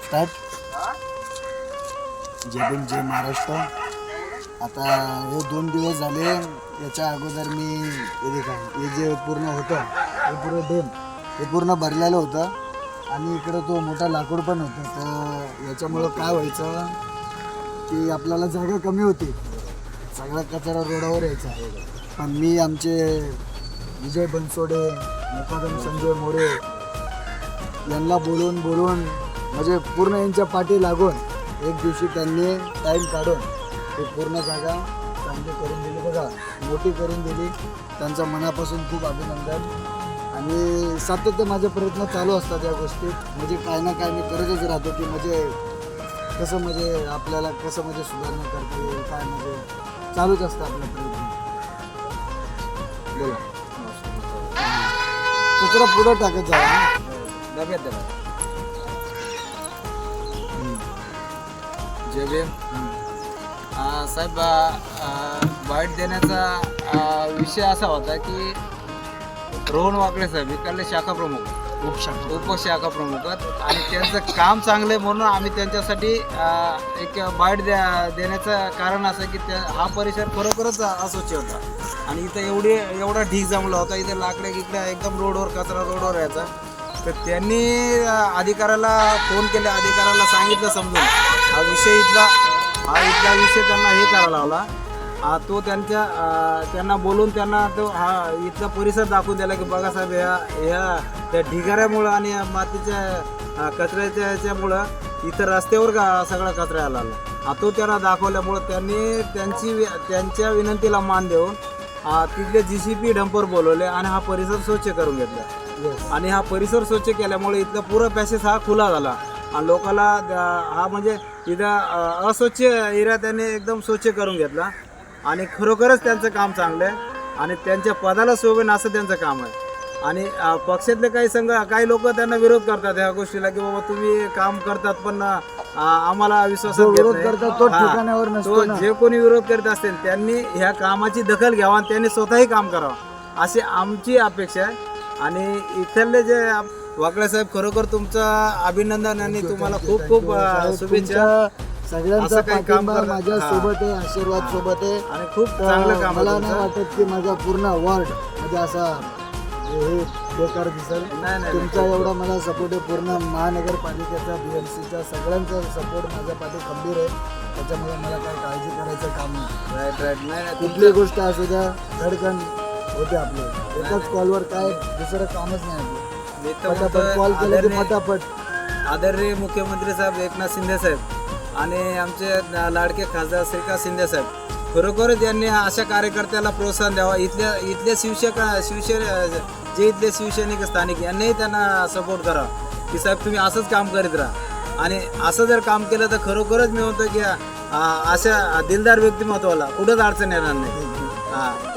Start. जय भीम जय महाराष्ट्र. आता हे 2 दिवस झाले. याच्या अगोदर मी हे जे पूर्ण होतं हे पूर्ण डॅम हे पूर्ण भरलेलं होतं आणि इकडं तो मोठा लाकूड पण होतं. तर याच्यामुळं काय व्हायचं की आपल्याला जागा कमी होती, सगळा कचरा रोडावर यायचा. पण मी आमचे विजय बनसोडे, मुकादम संजय मोरे यांना बोलून म्हणजे पूर्ण यांच्या पाठी लागून एक दिवशी त्यांनी टाईम काढून ते पूर्ण जागा चांगली करून दिली, बघा मोठी करून दिली. त्यांचा मनापासून खूप अभिनंदन. आणि सातत्य माझे प्रयत्न चालू असतात या गोष्टीत. म्हणजे काय ना काय मी करतच राहतो की म्हणजे कसं म्हणजे आपल्याला कसं म्हणजे सुधारणा करता येईल, काय म्हणजे चालूच असतं आपला प्रयत्न. बोला. कचरा पुढं टाकत जावा डब्यात द्या. जय भीम. साहेब, बाईट देण्याचा विषय असा होता की रोहन वाकडे साहेब इकडले शाखा प्रमुख, उपशाखा प्रमुख आणि त्यांचं काम चांगलं आहे म्हणून आम्ही त्यांच्यासाठी एक बाईट देण्याचं कारण असं की हा परिसर खरोखरच अस्वच्छ होता आणि इथं एवढा ढीग जमला होता. इथं लाकडे गिकडे एकदम रोडवर कचरा रोडवर यायचा. तर त्यांनी अधिकाऱ्याला फोन केले, अधिकाऱ्याला सांगितलं समजून हा इथला विषय त्यांना हे करायला लावला. तो त्यांना बोलून त्यांना तो इथला परिसर दाखवून दिला की बघा साहेब ह्या त्या ढिगाऱ्यामुळं आणि या मातीच्या कचऱ्याच्या ह्याच्यामुळं इथं रस्त्यावर सगळा कचरा आला. तो त्यांना दाखवल्यामुळं त्यांनी त्यांच्या विनंतीला मान देऊन तिथले JCP डंपर बोलवले आणि हा परिसर स्वच्छ करून घेतला. आणि हा परिसर स्वच्छ केल्यामुळे इथला पुरा पॅसेज हा खुला झाला आणि लोकांना हा म्हणजे इथं अस्वच्छ एरिया त्यांनी एकदम स्वच्छ करून घेतला. आणि खरोखरच त्यांचं काम चांगलं आहे आणि त्यांच्या पदाला शोभेन असं त्यांचं काम आहे. आणि पक्षातले काही लोक त्यांना विरोध करतात ह्या गोष्टीला की बाबा तुम्ही काम करतात पण आम्हाला विश्वासात विरोध करतात तो ठिकाणावर नसतो ना. जे कोणी विरोध करत असतील त्यांनी ह्या कामाची दखल घ्यावा आणि त्यांनी स्वतःही काम करावं अशी आमची अपेक्षा आहे. आणि इथले जे वाकडे साहेब खरोखर तुमचं अभिनंदन आणि तुम्हाला खूप खूप शुभेच्छा. सगळ्यांचा पाठिंबा माझ्या सोबत आहे, आशीर्वाद सोबत आहे आणि खूप चांगलं काम. मला नाही वाटत की माझा पूर्ण वॉर्ड म्हणजे असा हे बेकार दिसेल. तुमचा एवढा मला सपोर्ट आहे. पूर्ण महानगरपालिकेचा, BMCचा सगळ्यांचा सपोर्ट माझ्या पाठी खंबीर आहे. त्याच्यामुळे मला काही काळजी करायचं काम नाही. नाही कुठली गोष्ट असू द्या धडकन होते आपले. एकाच कॉलवर काय दुसरं कामच नाही आपलं. फटाफट कॉल केलं की फटाफट. आदरणीय मुख्यमंत्री साहेब एकनाथ शिंदे साहेब आणि आमचे लाडके खासदार श्रीकांत शिंदे साहेब खरोखरच यांनी अशा कार्यकर्त्याला प्रोत्साहन द्यावा. इथले जे इथले शिवसैनिक स्थानिक यांनीही त्यांना सपोर्ट करावा की साहेब तुम्ही असंच काम करीत राहा. आणि असं जर काम केलं तर खरोखरच मी म्हणतो की अशा दिलदार व्यक्तिमत्वाला कुठंच अडचण येणार नाही.